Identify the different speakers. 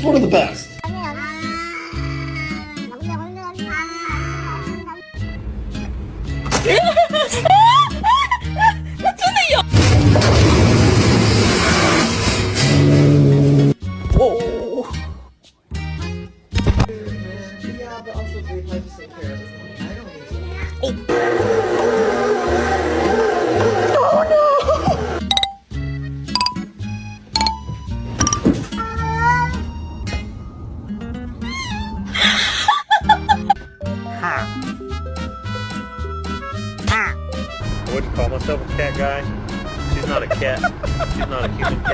Speaker 1: It's one of the best.
Speaker 2: Oh.
Speaker 3: Yeah, but also they like to take care of it. I don't need to.
Speaker 2: Oh no!
Speaker 4: I wouldn't call myself a cat guy. She's not a cat. She's not a human cat.